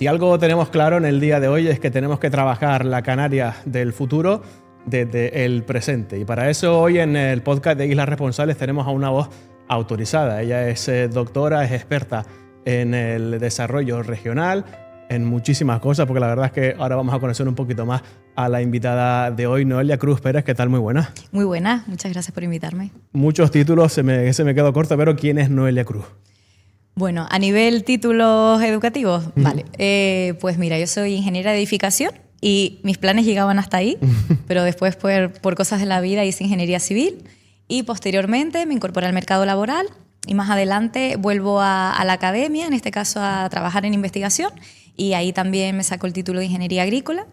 Si algo tenemos claro en el día de hoy es que tenemos que trabajar la Canarias del futuro desde el presente. Y para eso hoy en el podcast de Islas Responsables tenemos a una voz autorizada. Ella es doctora, es experta en el desarrollo regional, en muchísimas cosas, porque la verdad es que ahora vamos a conocer un poquito más a la invitada de hoy, Noelia Cruz Pérez. ¿Qué tal? Muy buena. Muy buena, muchas gracias por invitarme. Muchos títulos, se me quedó corto, pero ¿quién es Noelia Cruz? Bueno, a nivel títulos educativos, vale. Pues mira, yo soy ingeniera de edificación y mis planes llegaban hasta ahí, pero después por cosas de la vida hice ingeniería civil y posteriormente me incorporé al mercado laboral y más adelante vuelvo a la academia, en este caso a trabajar en investigación, y ahí también me saco el título de ingeniería agrícola,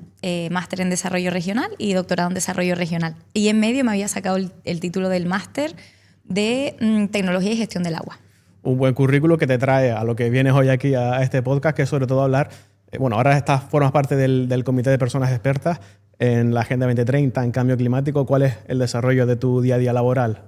máster en desarrollo regional y doctorado en desarrollo regional. Y en medio me había sacado el título del máster de tecnología y gestión del agua. Un buen currículo que te trae a lo que vienes hoy aquí a este podcast, que es sobre todo hablar, bueno, ahora formas parte del Comité de Personas Expertas en la Agenda 2030, en cambio climático. ¿Cuál es el desarrollo de tu día a día laboral?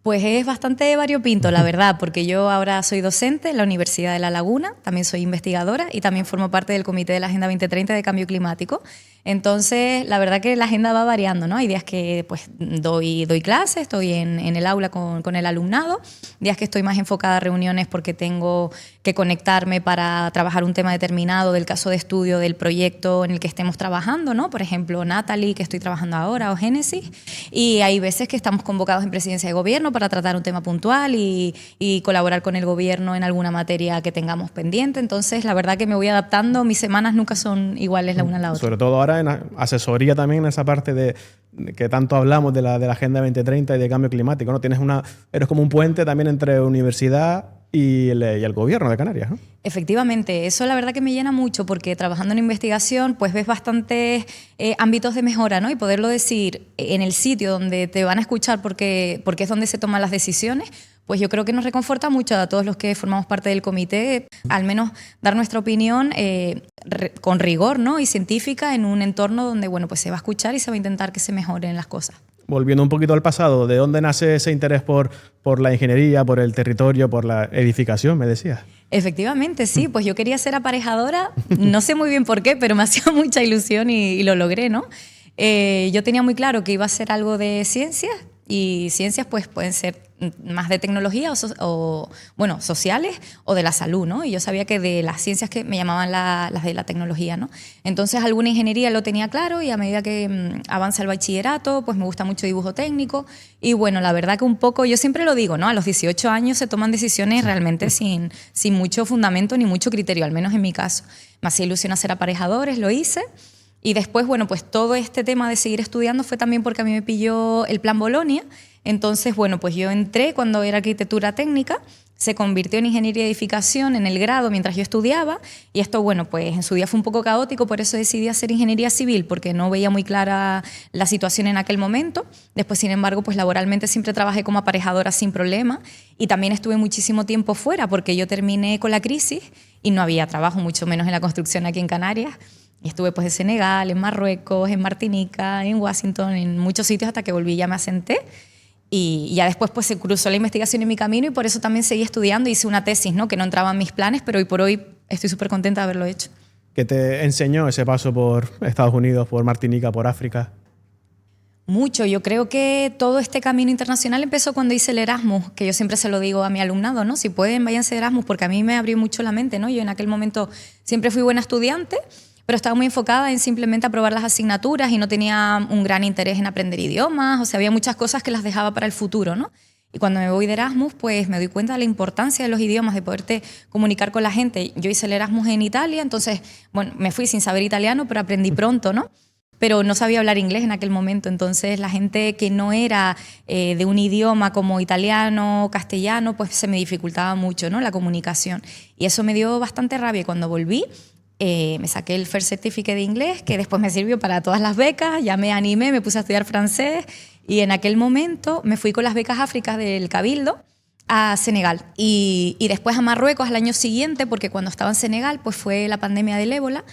Pues es bastante variopinto, la verdad, porque yo ahora soy docente en la Universidad de La Laguna, también soy investigadora y también formo parte del Comité de la Agenda 2030 de Cambio Climático. Entonces, la verdad que la agenda va variando, ¿no? Hay días que pues doy clases, estoy en el aula con el alumnado, días que estoy más enfocada a reuniones porque tengo que conectarme para trabajar un tema determinado del caso de estudio del proyecto en el que estemos trabajando, ¿no? Por ejemplo, Natalie, que estoy trabajando ahora, o Génesis. Y hay veces que estamos convocados en presidencia de gobierno para tratar un tema puntual y colaborar con el gobierno en alguna materia que tengamos pendiente. Entonces, la verdad que me voy adaptando, mis semanas nunca son iguales la una a la otra. Sobre todo ahora en asesoría también, en esa parte de que tanto hablamos de la Agenda 2030 y de cambio climático, ¿no? Eres como un puente también entre universidad y el gobierno de Canarias, ¿no? Efectivamente, eso la verdad que me llena mucho porque trabajando en investigación pues ves bastantes ámbitos de mejora, ¿no? Y poderlo decir en el sitio donde te van a escuchar porque es donde se toman las decisiones, pues yo creo que nos reconforta mucho a todos los que formamos parte del comité, al menos dar nuestra opinión con rigor, ¿no? Y científica en un entorno donde bueno, pues se va a escuchar y se va a intentar que se mejoren las cosas. Volviendo un poquito al pasado, ¿de dónde nace ese interés por la ingeniería, por el territorio, por la edificación, me decías? Efectivamente, sí, pues yo quería ser aparejadora, no sé muy bien por qué, pero me hacía mucha ilusión y lo logré, ¿no? Yo tenía muy claro que iba a ser algo de ciencias, y ciencias pues pueden ser más de tecnología o bueno, sociales o de la salud, ¿no? Y yo sabía que de las ciencias que me llamaban las de la tecnología, ¿no? Entonces alguna ingeniería lo tenía claro y a medida que avanza el bachillerato, pues me gusta mucho dibujo técnico y bueno, la verdad que un poco, yo siempre lo digo, ¿no? A los 18 años se toman decisiones realmente sin mucho fundamento ni mucho criterio, al menos en mi caso. Me hacía ilusión hacer aparejadores, lo hice. Y después, bueno, pues todo este tema de seguir estudiando fue también porque a mí me pilló el Plan Bolonia. Entonces, bueno, pues yo entré cuando era arquitectura técnica, se convirtió en ingeniería de edificación en el grado mientras yo estudiaba y esto, bueno, pues en su día fue un poco caótico, por eso decidí hacer ingeniería civil porque no veía muy clara la situación en aquel momento. Después, sin embargo, pues laboralmente siempre trabajé como aparejadora sin problema y también estuve muchísimo tiempo fuera porque yo terminé con la crisis y no había trabajo, mucho menos en la construcción aquí en Canarias. Y estuve pues en Senegal, en Marruecos, en Martinica, en Washington, en muchos sitios hasta que volví y ya me asenté. Y ya después pues se cruzó la investigación en mi camino y por eso también seguí estudiando. Hice una tesis, ¿no? Que no entraba en mis planes, pero hoy por hoy estoy súper contenta de haberlo hecho. ¿Qué te enseñó ese paso por Estados Unidos, por Martinica, por África? Mucho. Yo creo que todo este camino internacional empezó cuando hice el Erasmus, que yo siempre se lo digo a mi alumnado, ¿no? Si pueden, váyanse de Erasmus, porque a mí me abrió mucho la mente, ¿no? Yo en aquel momento siempre fui buena estudiante, pero estaba muy enfocada en simplemente aprobar las asignaturas y no tenía un gran interés en aprender idiomas, o sea, había muchas cosas que las dejaba para el futuro, ¿no? Y cuando me voy de Erasmus, pues me doy cuenta de la importancia de los idiomas, de poderte comunicar con la gente. Yo hice el Erasmus en Italia, entonces, bueno, me fui sin saber italiano, pero aprendí pronto, ¿no? Pero no sabía hablar inglés en aquel momento, entonces la gente que no era de un idioma como italiano, castellano, pues se me dificultaba mucho, ¿no? La comunicación. Y eso me dio bastante rabia. Y cuando volví, me saqué el First Certificate de inglés, que después me sirvió para todas las becas, ya me animé, me puse a estudiar francés y en aquel momento me fui con las becas África del Cabildo a Senegal y después a Marruecos al año siguiente, porque cuando estaba en Senegal pues fue la pandemia del ébola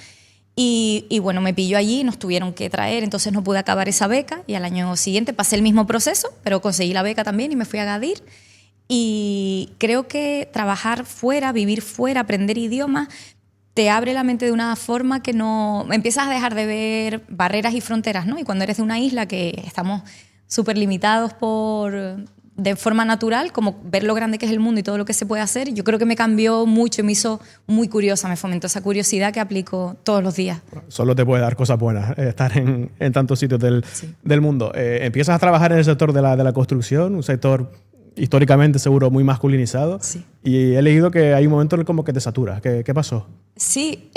y bueno, me pilló allí, nos tuvieron que traer, entonces no pude acabar esa beca y al año siguiente pasé el mismo proceso, pero conseguí la beca también y me fui a Agadir. Y creo que trabajar fuera, vivir fuera, aprender idiomas, te abre la mente de una forma que no... Empiezas a dejar de ver barreras y fronteras, ¿no? Y cuando eres de una isla que estamos súper limitados de forma natural, como ver lo grande que es el mundo y todo lo que se puede hacer, yo creo que me cambió mucho y me hizo muy curiosa, me fomentó esa curiosidad que aplico todos los días. Solo te puede dar cosas buenas estar en tantos sitios del mundo. Empiezas a trabajar en el sector de la construcción, un sector históricamente seguro muy masculinizado. Sí. Y he leído que hay un momento en el como que te saturas. ¿Qué pasó? Sí,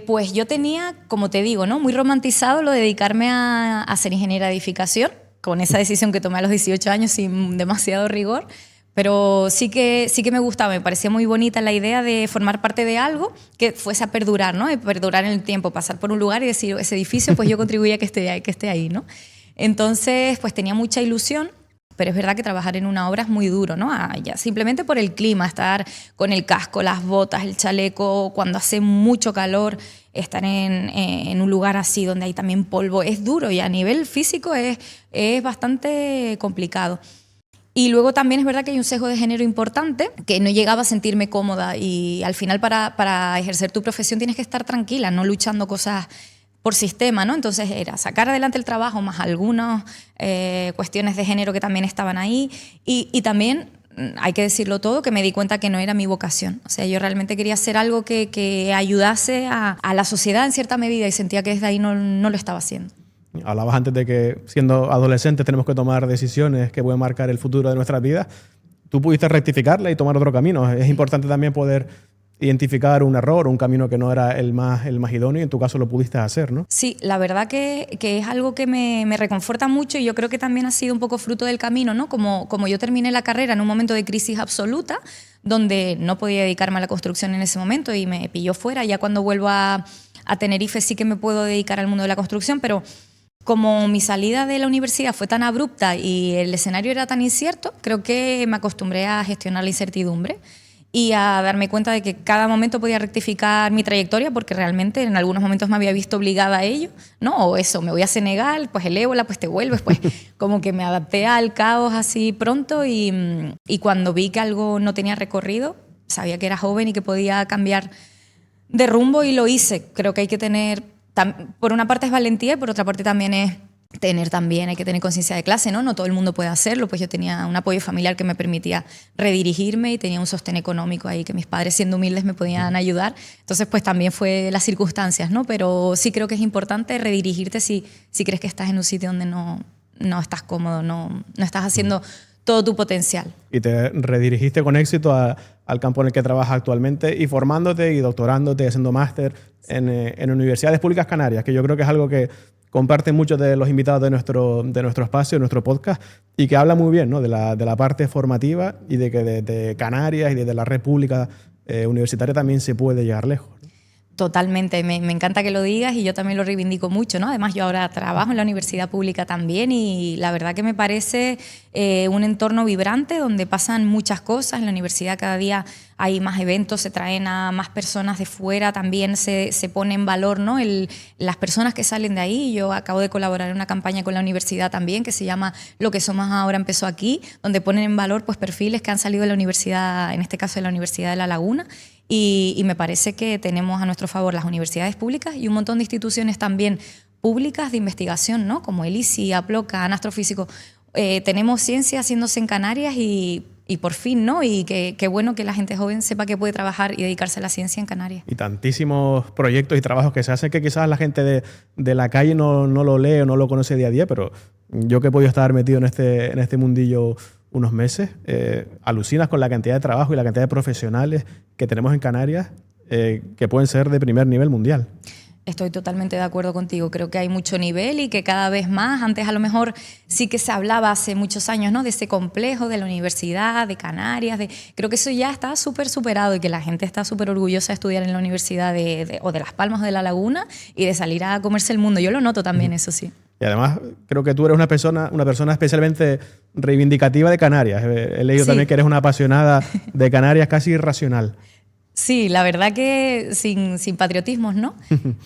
pues yo tenía, como te digo, ¿no? Muy romantizado lo de dedicarme a ser ingeniera de edificación, con esa decisión que tomé a los 18 años sin demasiado rigor, pero sí que me gustaba, me parecía muy bonita la idea de formar parte de algo que fuese a perdurar, ¿no? Perdurar en el tiempo, pasar por un lugar y decir, ese edificio, pues yo contribuía a que esté ahí, ¿no? Entonces, pues tenía mucha ilusión. Pero es verdad que trabajar en una obra es muy duro, ¿no? Ya simplemente por el clima, estar con el casco, las botas, el chaleco, cuando hace mucho calor, estar en un lugar así donde hay también polvo, es duro y a nivel físico es bastante complicado. Y luego también es verdad que hay un sesgo de género importante, que no llegaba a sentirme cómoda y al final para ejercer tu profesión tienes que estar tranquila, no luchando cosas por sistema, ¿no? Entonces era sacar adelante el trabajo más algunas cuestiones de género que también estaban ahí y también, hay que decirlo todo, que me di cuenta que no era mi vocación. O sea, yo realmente quería hacer algo que ayudase a la sociedad en cierta medida y sentía que desde ahí no lo estaba haciendo. Hablabas antes de que siendo adolescentes tenemos que tomar decisiones que pueden marcar el futuro de nuestras vidas. Tú pudiste rectificarla y tomar otro camino. Es importante también poder identificar un error, un camino que no era el más idóneo y en tu caso lo pudiste hacer, ¿no? Sí, la verdad que es algo que me reconforta mucho y yo creo que también ha sido un poco fruto del camino, ¿no? Como yo terminé la carrera en un momento de crisis absoluta, donde no podía dedicarme a la construcción en ese momento y me pilló fuera. Ya cuando vuelvo a Tenerife sí que me puedo dedicar al mundo de la construcción, pero como mi salida de la universidad fue tan abrupta y el escenario era tan incierto, creo que me acostumbré a gestionar la incertidumbre y a darme cuenta de que cada momento podía rectificar mi trayectoria porque realmente en algunos momentos me había visto obligada a ello, ¿no? O eso, me voy a Senegal, pues el ébola, pues te vuelves, pues como que me adapté al caos así pronto y cuando vi que algo no tenía recorrido, sabía que era joven y que podía cambiar de rumbo y lo hice. Creo que hay que tener, por una parte es valentía y por otra parte también hay que tener conciencia de clase, ¿no? No todo el mundo puede hacerlo, pues yo tenía un apoyo familiar que me permitía redirigirme y tenía un sostén económico ahí que mis padres, siendo humildes, me podían ayudar. Entonces, pues también fue las circunstancias, ¿no? Pero sí creo que es importante redirigirte si crees que estás en un sitio donde no estás cómodo, no estás haciendo todo tu potencial. Y te redirigiste con éxito al campo en el que trabajas actualmente y formándote y doctorándote, haciendo máster en universidades públicas canarias, que yo creo que es algo que comparten muchos de los invitados de nuestro espacio, de nuestro podcast, y que habla muy bien, ¿no? de la parte formativa y de que desde Canarias y desde la red pública universitaria también se puede llegar lejos, ¿no? Totalmente, me encanta que lo digas y yo también lo reivindico mucho, ¿no? Además, yo ahora trabajo en la universidad pública también y la verdad que me parece un entorno vibrante donde pasan muchas cosas. En la universidad cada día hay más eventos, se traen a más personas de fuera, también se pone en valor, ¿no? Las personas que salen de ahí. Yo acabo de colaborar en una campaña con la universidad también que se llama Lo que somos ahora empezó aquí, donde ponen en valor pues, perfiles que han salido de la universidad, en este caso de la Universidad de La Laguna. Y me parece que tenemos a nuestro favor las universidades públicas y un montón de instituciones también públicas de investigación, ¿no? Como el ICI, APLOCA, Astrofísico. Tenemos ciencia haciéndose en Canarias y por fin, ¿no? Y qué bueno que la gente joven sepa que puede trabajar y dedicarse a la ciencia en Canarias. Y tantísimos proyectos y trabajos que se hacen que quizás la gente de la calle no lo lee o no lo conoce día a día, pero yo que he podido estar metido en este mundillo unos meses, alucinas con la cantidad de trabajo y la cantidad de profesionales que tenemos en Canarias que pueden ser de primer nivel mundial. Estoy totalmente de acuerdo contigo. Creo que hay mucho nivel y que cada vez más, antes a lo mejor sí que se hablaba hace muchos años, ¿no? De ese complejo de la universidad, de Canarias. Creo que eso ya está súper superado y que la gente está súper orgullosa de estudiar en la universidad o de Las Palmas o de La Laguna y de salir a comerse el mundo. Yo lo noto también, eso sí. Y además creo que tú eres una persona especialmente reivindicativa de Canarias. He leído también que eres una apasionada de Canarias casi irracional. Sí, la verdad que sin patriotismos, ¿no?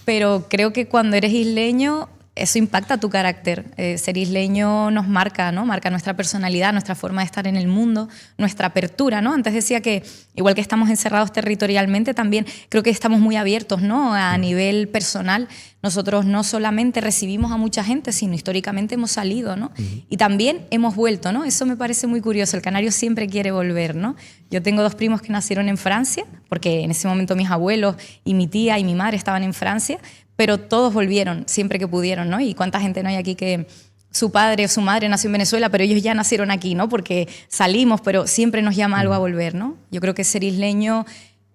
Pero creo que cuando eres isleño eso impacta tu carácter. Ser isleño nos marca, ¿no? Marca nuestra personalidad, nuestra forma de estar en el mundo, nuestra apertura, ¿no? Antes decía que, igual que estamos encerrados territorialmente, también creo que estamos muy abiertos, ¿no? A nivel personal, nosotros no solamente recibimos a mucha gente, sino históricamente hemos salido, ¿no? Y también hemos vuelto, ¿no? Eso me parece muy curioso. El canario siempre quiere volver, ¿no? Yo tengo 2 primos que nacieron en Francia, porque en ese momento mis abuelos y mi tía y mi madre estaban en Francia, pero todos volvieron siempre que pudieron, ¿no? Y cuánta gente no hay aquí que su padre o su madre nació en Venezuela, pero ellos ya nacieron aquí, ¿no? Porque salimos, pero siempre nos llama algo a volver, ¿no? Yo creo que ser isleño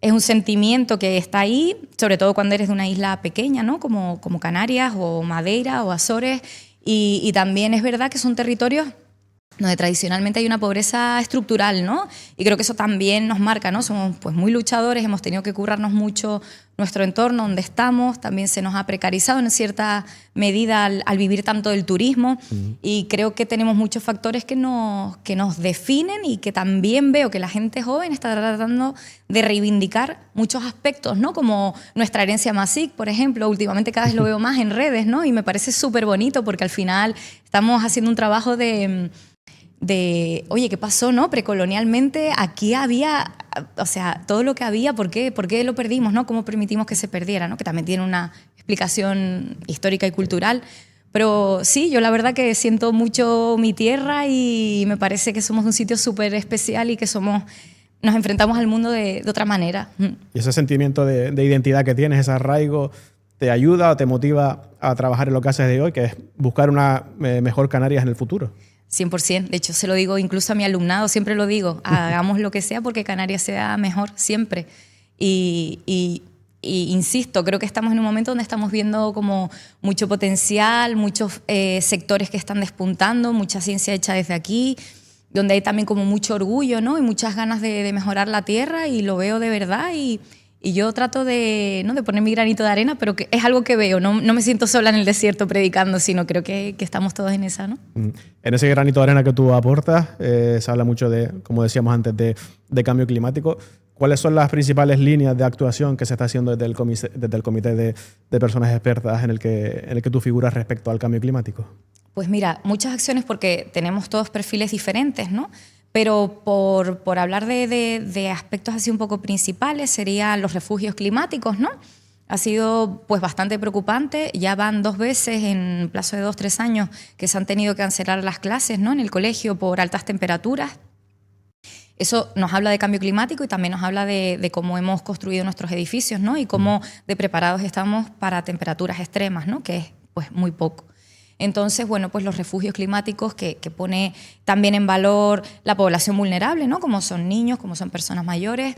es un sentimiento que está ahí, sobre todo cuando eres de una isla pequeña, ¿no? Como Canarias o Madeira o Azores. Y también es verdad que son territorios donde tradicionalmente hay una pobreza estructural, ¿no? Y creo que eso también nos marca, ¿no? Somos pues muy luchadores, hemos tenido que currarnos mucho nuestro entorno donde estamos, también se nos ha precarizado en cierta medida al vivir tanto del turismo y creo que tenemos muchos factores que nos definen y que también veo que la gente joven está tratando de reivindicar muchos aspectos, ¿no? Como nuestra herencia Masic, por ejemplo, últimamente cada vez lo veo más en redes, ¿no? Y me parece súper bonito porque al final estamos haciendo un trabajo de oye, ¿qué pasó, no? Precolonialmente aquí había, o sea, todo lo que había, ¿por qué lo perdimos, no? ¿Cómo permitimos que se perdiera, no? Que también tiene una explicación histórica y cultural. Pero sí, yo la verdad que siento mucho mi tierra y me parece que somos un sitio súper especial y que nos enfrentamos al mundo de otra manera. Y ese sentimiento de identidad que tienes, ese arraigo, ¿te ayuda o te motiva a trabajar en lo que haces de hoy, que es buscar una mejor Canarias en el futuro? 100%. De hecho, se lo digo incluso a mi alumnado, siempre lo digo, hagamos lo que sea porque Canarias sea mejor, siempre. Y insisto, creo que estamos en un momento donde estamos viendo como mucho potencial, muchos sectores que están despuntando, mucha ciencia hecha desde aquí, donde hay también como mucho orgullo, ¿no? Y muchas ganas de mejorar la tierra y lo veo de verdad y yo trato de poner mi granito de arena, pero que es algo que veo. No me siento sola en el desierto predicando, sino creo que estamos todos en esa, ¿no? En ese granito de arena que tú aportas, se habla mucho de, como decíamos antes, de cambio climático. ¿Cuáles son las principales líneas de actuación que se está haciendo desde el comité de personas expertas en el que tú figuras respecto al cambio climático? Pues mira, muchas acciones porque tenemos todos perfiles diferentes, ¿no? Pero por hablar de aspectos así un poco principales, serían los refugios climáticos, ¿no? Ha sido pues bastante preocupante. Ya van 2 veces en plazo de 2-3 años que se han tenido que cancelar las clases, ¿no? En el colegio por altas temperaturas. Eso nos habla de cambio climático y también nos habla de cómo hemos construido nuestros edificios, ¿no? Y cómo de preparados estamos para temperaturas extremas, ¿no? Que es pues muy poco. Entonces, bueno, pues los refugios climáticos que pone también en valor la población vulnerable, ¿no? Como son niños, como son personas mayores,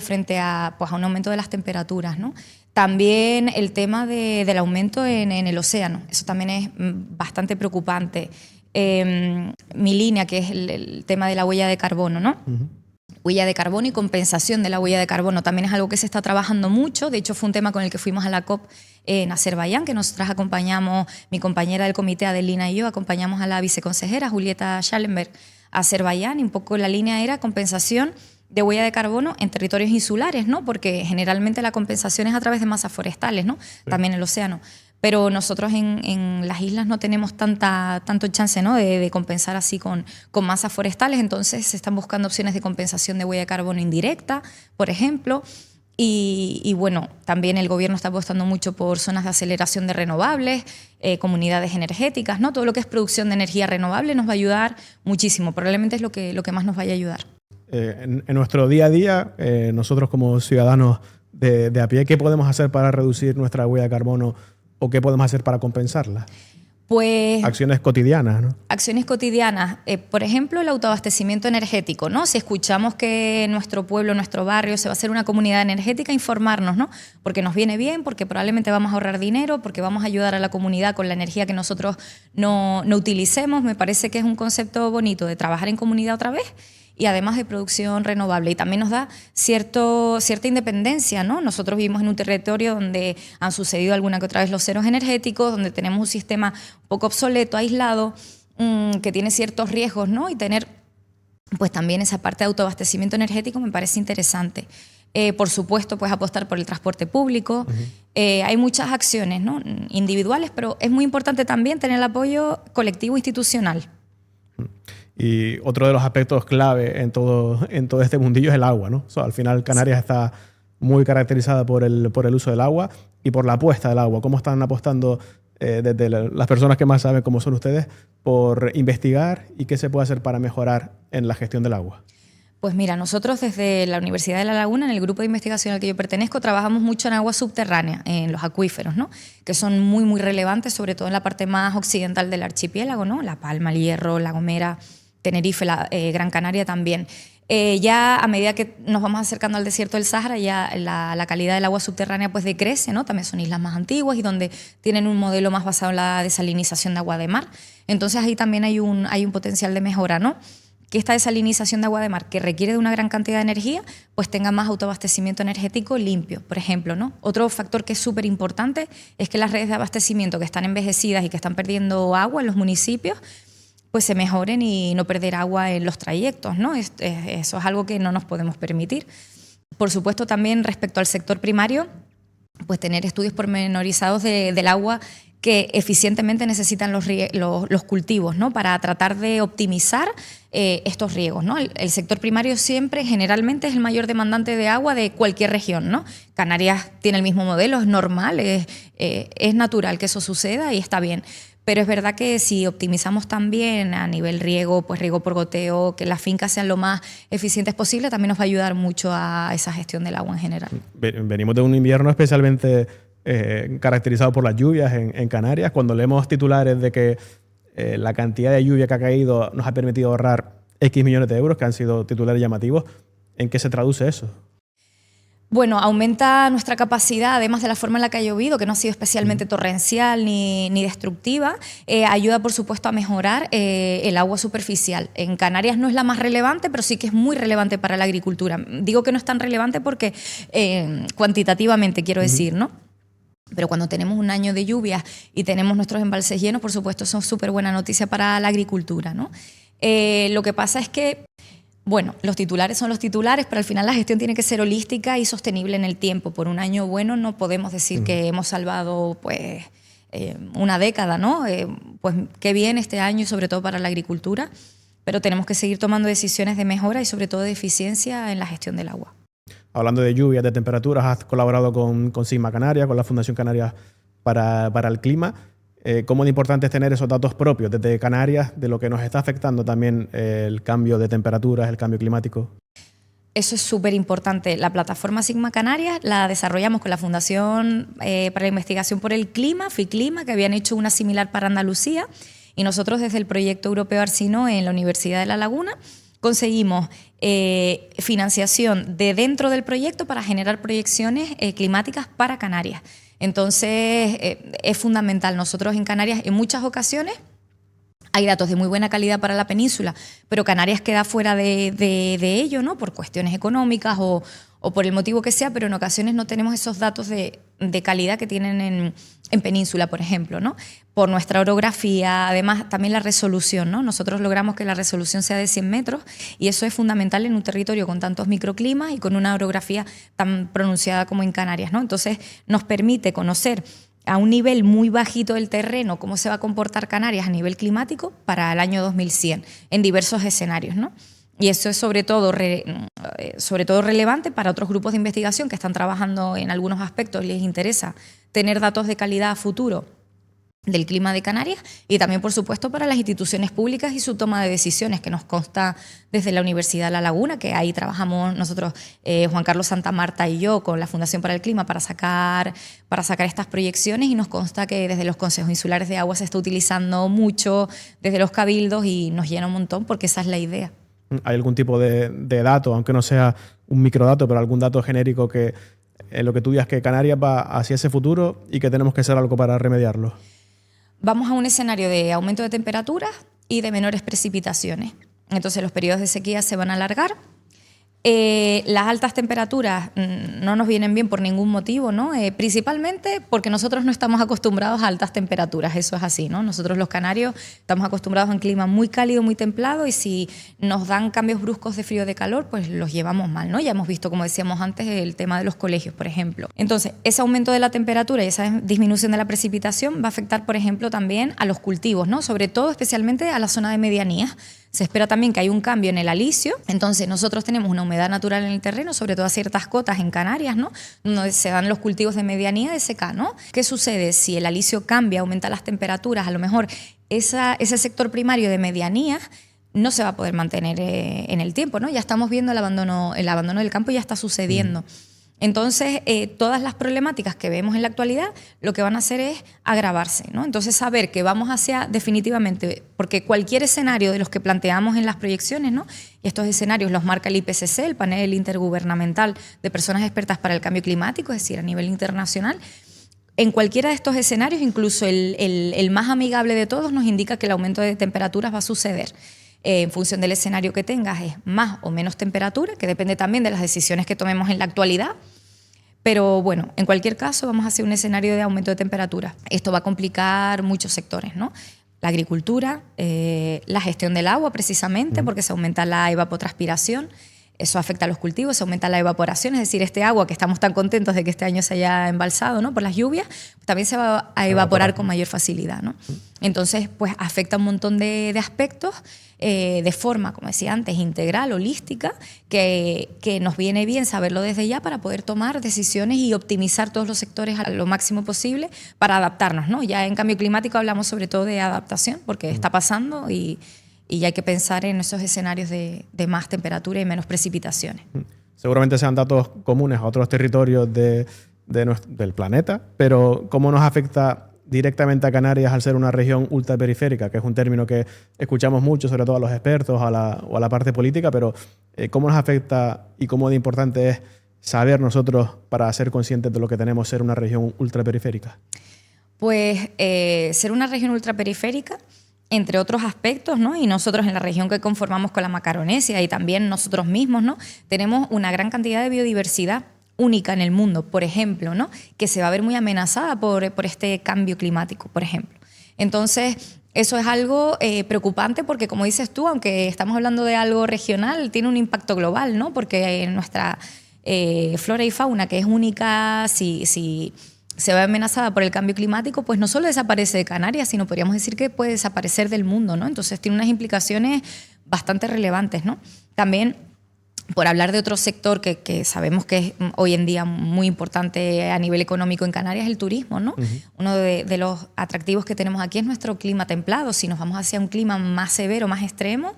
frente a, pues, a un aumento de las temperaturas, ¿no? También el tema del aumento en el océano, eso también es bastante preocupante. Mi línea, que es el tema de la huella de carbono, ¿no? Huella de carbono y compensación de la huella de carbono también es algo que se está trabajando mucho. De hecho, fue un tema con el que fuimos a la COP en Azerbaiyán, que nosotras acompañamos, mi compañera del comité Adelina y yo, acompañamos a la viceconsejera Julieta Schallenberg a Azerbaiyán, y un poco la línea era compensación de huella de carbono en territorios insulares, ¿no? Porque generalmente la compensación es a través de masas forestales, ¿no? Sí. También el océano. Pero nosotros en las islas no tenemos tanto chance, ¿no? de compensar así con masas forestales, entonces se están buscando opciones de compensación de huella de carbono indirecta, por ejemplo, y bueno, también el gobierno está apostando mucho por zonas de aceleración de renovables, comunidades energéticas, ¿no? Todo lo que es producción de energía renovable nos va a ayudar muchísimo, probablemente es lo que más nos vaya a ayudar. En nuestro día a día, nosotros como ciudadanos de a pie, ¿qué podemos hacer para reducir nuestra huella de carbono? ¿O qué podemos hacer para compensarla? Pues acciones cotidianas, ¿no? Acciones cotidianas. Por ejemplo, el autoabastecimiento energético, ¿no? Si escuchamos que nuestro pueblo, nuestro barrio se va a hacer una comunidad energética, informarnos, ¿no? Porque nos viene bien, porque probablemente vamos a ahorrar dinero, porque vamos a ayudar a la comunidad con la energía que nosotros no utilicemos. Me parece que es un concepto bonito de trabajar en comunidad otra vez, y además de producción renovable. Y también nos da cierta independencia, ¿no? Nosotros vivimos en un territorio donde han sucedido alguna que otra vez los ceros energéticos, donde tenemos un sistema un poco obsoleto, aislado, que tiene ciertos riesgos, ¿no? Y tener pues también esa parte de autoabastecimiento energético me parece interesante. Por supuesto, pues apostar por el transporte público. Hay muchas acciones, ¿no?, individuales, pero es muy importante también tener el apoyo colectivo institucional. Y otro de los aspectos clave en todo este mundillo es el agua, ¿no? Al final Canarias está muy caracterizada por el uso del agua y por la apuesta del agua. ¿Cómo están apostando desde las personas que más saben, como son ustedes, por investigar y qué se puede hacer para mejorar en la gestión del agua? Pues mira, nosotros desde la Universidad de La Laguna, en el grupo de investigación al que yo pertenezco, trabajamos mucho en agua subterránea, en los acuíferos, ¿no?, que son muy, muy relevantes, sobre todo en la parte más occidental del archipiélago, ¿no?, La Palma, El Hierro, La Gomera, Tenerife, Gran Canaria también. Ya a medida que nos vamos acercando al desierto del Sáhara, ya la calidad del agua subterránea pues decrece, ¿no? También son islas más antiguas y donde tienen un modelo más basado en la desalinización de agua de mar. Entonces ahí también hay un potencial de mejora, ¿no?, que esta desalinización de agua de mar, que requiere de una gran cantidad de energía, pues tenga más autoabastecimiento energético limpio, por ejemplo, ¿no? Otro factor que es súper importante es que las redes de abastecimiento que están envejecidas y que están perdiendo agua en los municipios, pues se mejoren y no perder agua en los trayectos, ¿no? Eso es algo que no nos podemos permitir. Por supuesto, también respecto al sector primario, pues tener estudios pormenorizados del agua que eficientemente necesitan los cultivos, ¿no?, para tratar de optimizar estos riegos, ¿no? El sector primario siempre, generalmente, es el mayor demandante de agua de cualquier región, ¿no? Canarias tiene el mismo modelo, es normal, es natural que eso suceda y está bien. Pero es verdad que si optimizamos también a nivel riego, pues riego por goteo, que las fincas sean lo más eficientes posible, también nos va a ayudar mucho a esa gestión del agua en general. Venimos de un invierno especialmente caracterizado por las lluvias en Canarias. Cuando leemos titulares de que la cantidad de lluvia que ha caído nos ha permitido ahorrar X millones de euros, que han sido titulares llamativos, ¿en qué se traduce eso? Bueno, aumenta nuestra capacidad, además de la forma en la que ha llovido, que no ha sido especialmente torrencial ni destructiva, ayuda, por supuesto, a mejorar el agua superficial. En Canarias no es la más relevante, pero sí que es muy relevante para la agricultura. Digo que no es tan relevante porque cuantitativamente, quiero decir, ¿no? Pero cuando tenemos un año de lluvias y tenemos nuestros embalses llenos, por supuesto, eso es súper buena noticia para la agricultura, ¿no? Lo que pasa es que, bueno, los titulares son los titulares, pero al final la gestión tiene que ser holística y sostenible en el tiempo. Por un año bueno no podemos decir que hemos salvado pues, una década, ¿no? Pues qué bien este año y sobre todo para la agricultura, pero tenemos que seguir tomando decisiones de mejora y sobre todo de eficiencia en la gestión del agua. Hablando de lluvias, de temperaturas, has colaborado con Sigma Canarias, con la Fundación Canarias para el Clima. ¿Cómo de importante es tener esos datos propios desde Canarias de lo que nos está afectando también el cambio de temperaturas, el cambio climático? Eso es súper importante. La plataforma Sigma Canarias la desarrollamos con la Fundación para la Investigación por el Clima, FIClima, que habían hecho una similar para Andalucía, y nosotros desde el proyecto europeo Arsino en la Universidad de La Laguna conseguimos financiación de dentro del proyecto para generar proyecciones climáticas para Canarias. Entonces, es fundamental. Nosotros en Canarias, en muchas ocasiones, hay datos de muy buena calidad para la península, pero Canarias queda fuera de ello, ¿no?, por cuestiones económicas o por el motivo que sea, pero en ocasiones no tenemos esos datos de calidad que tienen en península, por ejemplo, ¿no? Por nuestra orografía, además también la resolución, ¿no? Nosotros logramos que la resolución sea de 100 metros y eso es fundamental en un territorio con tantos microclimas y con una orografía tan pronunciada como en Canarias, ¿no? Entonces nos permite conocer a un nivel muy bajito del terreno cómo se va a comportar Canarias a nivel climático para el año 2100 en diversos escenarios, ¿no? Y eso es sobre todo relevante para otros grupos de investigación que están trabajando en algunos aspectos y les interesa tener datos de calidad a futuro del clima de Canarias y también, por supuesto, para las instituciones públicas y su toma de decisiones, que nos consta desde la Universidad de La Laguna, que ahí trabajamos nosotros, Juan Carlos Santamarta y yo, con la Fundación para el Clima para sacar estas proyecciones, y nos consta que desde los consejos insulares de agua se está utilizando mucho, desde los cabildos, y nos llena un montón porque esa es la idea. ¿Hay algún tipo de dato, aunque no sea un microdato, pero algún dato genérico que en lo que tú digas que Canarias va hacia ese futuro y que tenemos que hacer algo para remediarlo? Vamos a un escenario de aumento de temperaturas y de menores precipitaciones. Entonces los periodos de sequía se van a alargar. Las altas temperaturas no nos vienen bien por ningún motivo, ¿no? Principalmente porque nosotros no estamos acostumbrados a altas temperaturas, eso es así, ¿no? Nosotros los canarios estamos acostumbrados a un clima muy cálido, muy templado, y si nos dan cambios bruscos de frío o de calor, pues los llevamos mal, ¿no? Ya hemos visto, como decíamos antes, el tema de los colegios, por ejemplo. Entonces, ese aumento de la temperatura y esa disminución de la precipitación va a afectar, por ejemplo, también a los cultivos, ¿no? Sobre todo, especialmente a la zona de medianías. Se espera también que haya un cambio en el alisio. Entonces nosotros tenemos una humedad natural en el terreno, sobre todo a ciertas cotas en Canarias, ¿no? Donde se dan los cultivos de medianía de secano, ¿no? ¿Qué sucede? Si el alisio cambia, aumenta las temperaturas, a lo mejor ese sector primario de medianía no se va a poder mantener en el tiempo, ¿no? Ya estamos viendo el abandono del campo, ya está sucediendo. Entonces, todas las problemáticas que vemos en la actualidad lo que van a hacer es agravarse, ¿no? Entonces, saber que vamos hacia, definitivamente, porque cualquier escenario de los que planteamos en las proyecciones, ¿no? Y estos escenarios los marca el IPCC, el Panel Intergubernamental de Personas Expertas para el Cambio Climático, es decir, a nivel internacional. En cualquiera de estos escenarios, incluso el más amigable de todos, nos indica que el aumento de temperaturas va a suceder. En función del escenario que tengas, es más o menos temperatura, que depende también de las decisiones que tomemos en la actualidad. Pero bueno, en cualquier caso vamos hacia un escenario de aumento de temperatura. Esto va a complicar muchos sectores, ¿no? La agricultura, la gestión del agua precisamente, porque se aumenta la evapotranspiración. Eso afecta a los cultivos, se aumenta la evaporación, es decir, este agua que estamos tan contentos de que este año se haya embalsado, ¿no? Por las lluvias, también se va a evaporar con mayor facilidad, ¿no? Entonces, pues afecta un montón de aspectos de forma, como decía antes, integral, holística, que nos viene bien saberlo desde ya para poder tomar decisiones y optimizar todos los sectores a lo máximo posible para adaptarnos, ¿no? Ya en cambio climático hablamos sobre todo de adaptación, porque está pasando y hay que pensar en esos escenarios de más temperatura y menos precipitaciones. Seguramente sean datos comunes a otros territorios del planeta, pero ¿cómo nos afecta directamente a Canarias al ser una región ultraperiférica? Que es un término que escuchamos mucho, sobre todo a los expertos o a la parte política, pero ¿cómo nos afecta y cómo de importante es saber nosotros, para ser conscientes de lo que tenemos, ser una región ultraperiférica? Pues ser una región ultraperiférica, entre otros aspectos, ¿no? Y nosotros en la región que conformamos con la Macaronesia y también nosotros mismos, ¿no? Tenemos una gran cantidad de biodiversidad única en el mundo, por ejemplo, ¿no? Que se va a ver muy amenazada por este cambio climático, por ejemplo. Entonces, eso es algo preocupante porque, como dices tú, aunque estamos hablando de algo regional, tiene un impacto global, ¿no? Porque nuestra flora y fauna, que es única, si se ve amenazada por el cambio climático, pues no solo desaparece de Canarias, sino podríamos decir que puede desaparecer del mundo, ¿no? Entonces tiene unas implicaciones bastante relevantes, ¿no? También, por hablar de otro sector que sabemos que es hoy en día muy importante a nivel económico en Canarias, el turismo, ¿no? Uno de los atractivos que tenemos aquí es nuestro clima templado. Si nos vamos hacia un clima más severo, más extremo,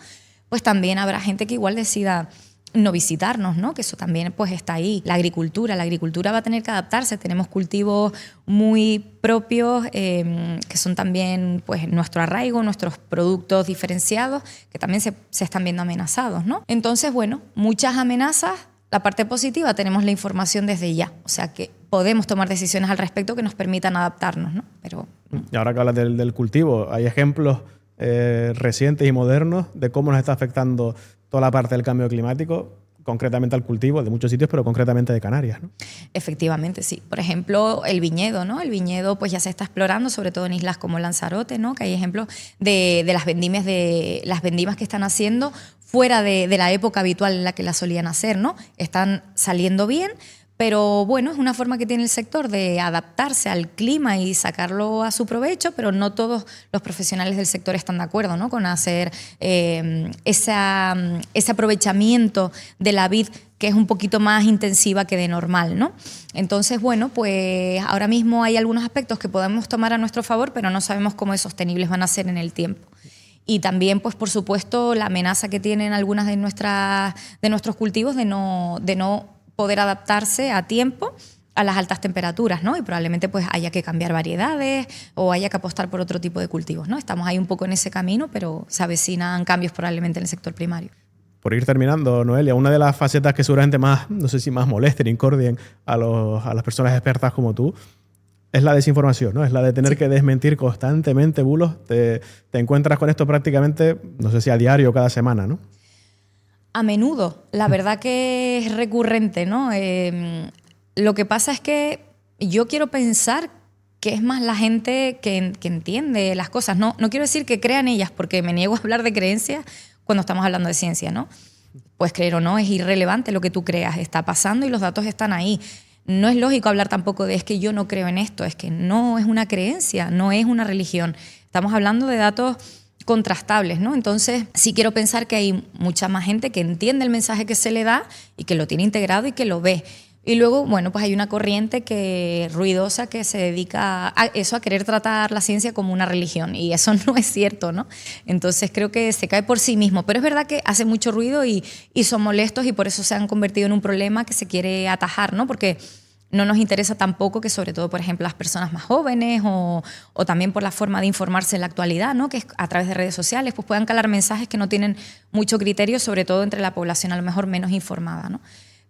pues también habrá gente que igual decida no visitarnos, ¿no? Que eso también pues está ahí. La agricultura va a tener que adaptarse. Tenemos cultivos muy propios que son también pues nuestro arraigo, nuestros productos diferenciados que también se están viendo amenazados, ¿no? Entonces, bueno, muchas amenazas. La parte positiva, tenemos la información desde ya, o sea que podemos tomar decisiones al respecto que nos permitan adaptarnos, ¿no? Pero y ahora que hablas del cultivo, ¿hay ejemplos recientes y modernos de cómo nos está afectando toda la parte del cambio climático, concretamente al cultivo de muchos sitios, pero concretamente de Canarias, ¿no? Efectivamente, sí. Por ejemplo, el viñedo, ¿no? El viñedo pues ya se está explorando, sobre todo en islas como Lanzarote, ¿no? Que hay ejemplos de las vendimias que están haciendo fuera de la época habitual en la que las solían hacer, ¿no? Están saliendo bien, pero bueno, es una forma que tiene el sector de adaptarse al clima y sacarlo a su provecho, pero no todos los profesionales del sector están de acuerdo, ¿no? Con hacer ese aprovechamiento de la vid que es un poquito más intensiva que de normal, ¿no? Entonces, bueno, pues ahora mismo hay algunos aspectos que podemos tomar a nuestro favor, pero no sabemos cómo de sostenibles van a ser en el tiempo. Y también, pues por supuesto, la amenaza que tienen algunas de nuestros cultivos de no poder adaptarse a tiempo a las altas temperaturas, ¿no? Y probablemente pues haya que cambiar variedades o haya que apostar por otro tipo de cultivos, ¿no? Estamos ahí un poco en ese camino, pero se avecinan cambios probablemente en el sector primario. Por ir terminando, Noelia, una de las facetas que seguramente más, no sé si más molesten, incordien a las personas expertas como tú, es la desinformación, ¿no? Es la de tener que desmentir constantemente bulos. Te encuentras con esto prácticamente, no sé si a diario o cada semana, ¿no? A menudo, la verdad que es recurrente, ¿no? Lo que pasa es que yo quiero pensar que es más la gente que entiende las cosas. No quiero decir que crean ellas, porque me niego a hablar de creencias cuando estamos hablando de ciencia, ¿no? Pues creer o no, es irrelevante lo que tú creas, está pasando y los datos están ahí. No es lógico hablar tampoco de es que yo no creo en esto, es que no es una creencia, no es una religión. Estamos hablando de datos contrastables, ¿no? Entonces, sí quiero pensar que hay mucha más gente que entiende el mensaje que se le da y que lo tiene integrado y que lo ve. Y luego, bueno, pues hay una corriente ruidosa que se dedica a eso, a querer tratar la ciencia como una religión, y eso no es cierto, ¿no? Entonces creo que se cae por sí mismo, pero es verdad que hace mucho ruido y son molestos, y por eso se han convertido en un problema que se quiere atajar, ¿no? Porque no nos interesa tampoco que, sobre todo, por ejemplo, las personas más jóvenes o también por la forma de informarse en la actualidad, ¿no? Que es a través de redes sociales, pues puedan calar mensajes que no tienen mucho criterio, sobre todo entre la población a lo mejor menos informada, ¿no?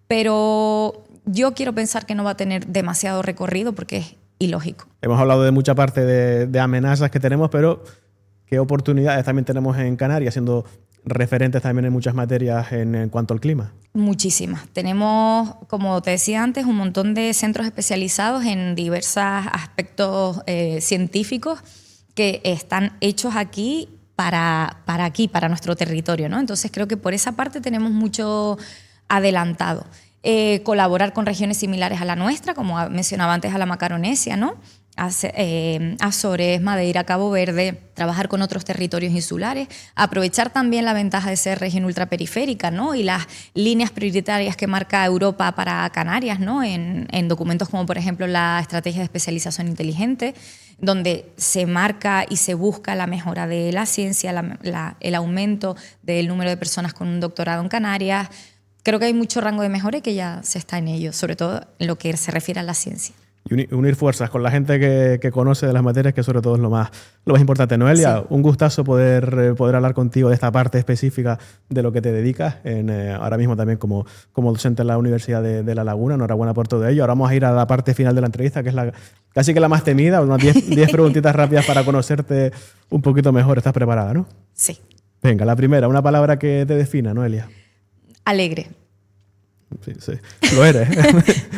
Pero yo quiero pensar que no va a tener demasiado recorrido porque es ilógico. Hemos hablado de mucha parte de amenazas que tenemos, pero ¿qué oportunidades también tenemos en Canarias, siendo referentes también en muchas materias en cuanto al clima? Muchísimas. Tenemos, como te decía antes, un montón de centros especializados en diversos aspectos científicos que están hechos aquí para nuestro territorio, ¿no? Entonces creo que por esa parte tenemos mucho adelantado. Colaborar con regiones similares a la nuestra, como mencionaba antes a la Macaronesia, ¿no? Azores, Madeira, Cabo Verde, trabajar con otros territorios insulares, aprovechar también la ventaja de ser región ultraperiférica, ¿no? Y las líneas prioritarias que marca Europa para Canarias, ¿no? En documentos como, por ejemplo, la Estrategia de Especialización Inteligente, donde se marca y se busca la mejora de la ciencia, el aumento del número de personas con un doctorado en Canarias. Creo que hay mucho rango de mejora y que ya se está en ello, sobre todo en lo que se refiere a la ciencia. Y unir fuerzas con la gente que conoce de las materias, que sobre todo es lo más importante. Noelia, sí, un gustazo poder hablar contigo de esta parte específica de lo que te dedicas, ahora mismo también como docente en la Universidad de La Laguna. Enhorabuena por todo ello. Ahora vamos a ir a la parte final de la entrevista, que es casi que la más temida, unas 10 preguntitas rápidas para conocerte un poquito mejor. ¿Estás preparada, no? Sí. Venga, la primera, una palabra que te defina, Noelia. Alegre. Sí, lo eres.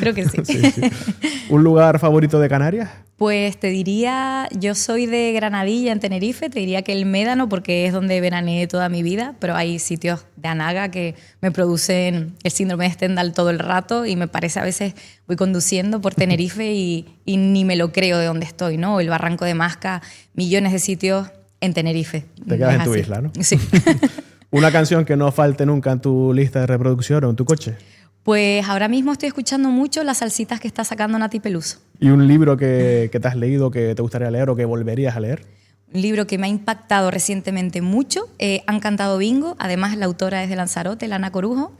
Creo que sí. Sí. ¿Un lugar favorito de Canarias? Pues te diría, yo soy de Granadilla, en Tenerife, te diría que el Médano, porque es donde veraneé toda mi vida, pero hay sitios de Anaga que me producen el síndrome de Stendhal todo el rato, y me parece, a veces voy conduciendo por Tenerife y ni me lo creo de dónde estoy, ¿no? El Barranco de Masca, millones de sitios en Tenerife. Te quedas en tu isla, ¿no? Sí. ¿Una canción que no falte nunca en tu lista de reproducción o en tu coche? Pues ahora mismo estoy escuchando mucho las salsitas que está sacando Nati Peluso. ¿Y un libro que te has leído, que te gustaría leer o que volverías a leer? Un libro que me ha impactado recientemente mucho. Han cantado bingo. Además, la autora es de Lanzarote, Ana Corujo.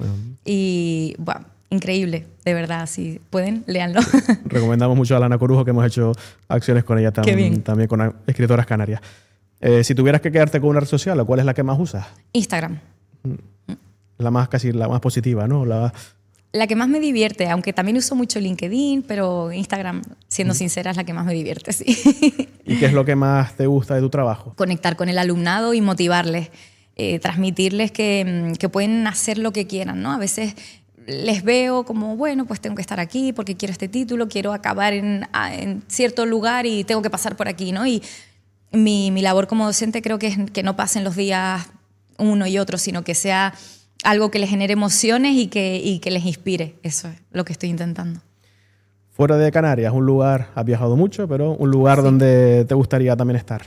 Y, bueno, increíble, de verdad. Si pueden, léanlo. Recomendamos mucho a Ana Corujo, que hemos hecho acciones con ella también con escritoras canarias. Si tuvieras que quedarte con una red social, ¿cuál es la que más usas? Instagram. La más positiva, ¿no? La que más me divierte, aunque también uso mucho LinkedIn, pero Instagram, siendo sincera, es la que más me divierte, sí. ¿Y qué es lo que más te gusta de tu trabajo? Conectar con el alumnado y motivarles, transmitirles que pueden hacer lo que quieran, ¿no? A veces les veo como, bueno, pues tengo que estar aquí porque quiero este título, quiero acabar en cierto lugar y tengo que pasar por aquí, ¿no? Y mi labor como docente creo que es que no pasen los días uno y otro, sino que sea algo que les genere emociones y que les inspire. Eso es lo que estoy intentando. Fuera de Canarias, un lugar, has viajado mucho, pero un lugar donde te gustaría también estar.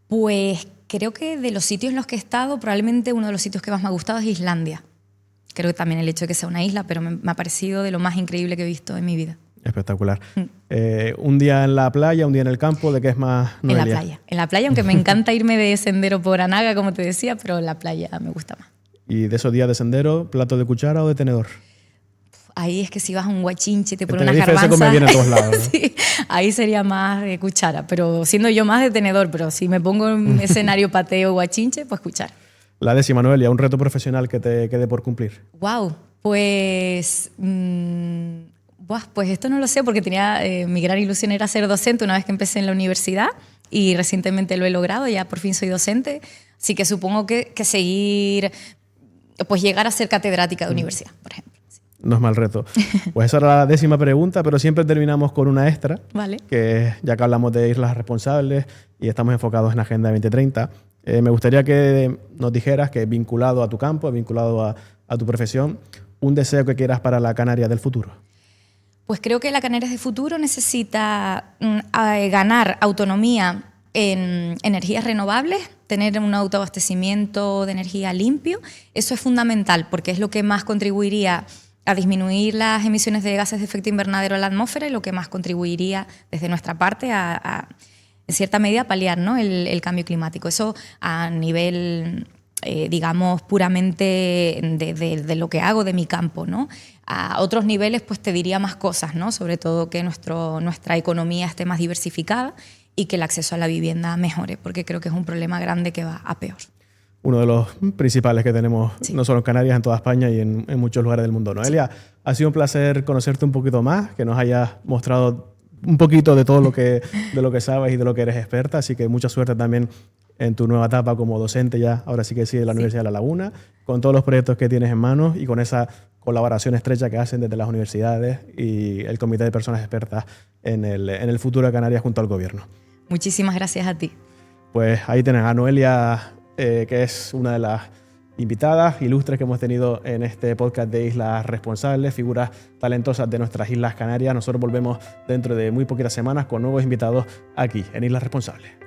Pues creo que de los sitios en los que he estado, probablemente uno de los sitios que más me ha gustado es Islandia. Creo que también el hecho de que sea una isla, pero me ha parecido de lo más increíble que he visto en mi vida. Espectacular. Un día en la playa, un día en el campo, ¿de qué es más, Noelia? En la playa, aunque me encanta irme de sendero por Anaga, como te decía, pero la playa me gusta más. ¿Y de esos días de sendero, plato de cuchara o de tenedor? Ahí es que si vas a un Guachinche, te ponen unas garbanzas. se come bien en todos lados, ¿no? Sí, ahí sería más de cuchara, pero siendo yo más de tenedor, pero si me pongo en un escenario pateo Guachinche, pues cuchara. La 10ª, Noelia, un reto profesional que te quede por cumplir. Wow, pues esto no lo sé porque mi gran ilusión era ser docente una vez que empecé en la universidad y recientemente lo he logrado, ya por fin soy docente, así que supongo que seguir pues llegar a ser catedrática de universidad, por ejemplo. Sí. No es mal reto. Pues esa era la 10ª pregunta, pero siempre terminamos con una extra, Vale. que ya que hablamos de islas responsables y estamos enfocados en la Agenda 2030, me gustaría que nos dijeras que vinculado a tu campo, vinculado a tu profesión, un deseo que quieras para la Canarias del futuro. Pues creo que la Canarias del futuro necesita ganar autonomía en energías renovables, tener un autoabastecimiento de energía limpio. Eso es fundamental porque es lo que más contribuiría a disminuir las emisiones de gases de efecto invernadero en la atmósfera y lo que más contribuiría desde nuestra parte a en cierta medida, paliar, ¿no?, el cambio climático. Eso a nivel, digamos, puramente de lo que hago, de mi campo, ¿no? A otros niveles, pues te diría más cosas, ¿no? Sobre todo que nuestra economía esté más diversificada y que el acceso a la vivienda mejore, porque creo que es un problema grande que va a peor. Uno de los principales que tenemos, sí, no solo en Canarias, en toda España y en muchos lugares del mundo. Noelia, sí, ha sido un placer conocerte un poquito más, que nos hayas mostrado un poquito de todo de lo que sabes y de lo que eres experta, así que mucha suerte también en tu nueva etapa como docente ya, ahora sí que sí, de la Universidad de La Laguna, con todos los proyectos que tienes en manos y con esa colaboración estrecha que hacen desde las universidades y el Comité de Personas Expertas en el futuro de Canarias junto al gobierno. Muchísimas gracias a ti. Pues ahí tenés a Noelia, que es una de las invitadas ilustres que hemos tenido en este podcast de Islas Responsables, figuras talentosas de nuestras Islas Canarias. Nosotros volvemos dentro de muy poquitas semanas con nuevos invitados aquí en Islas Responsables.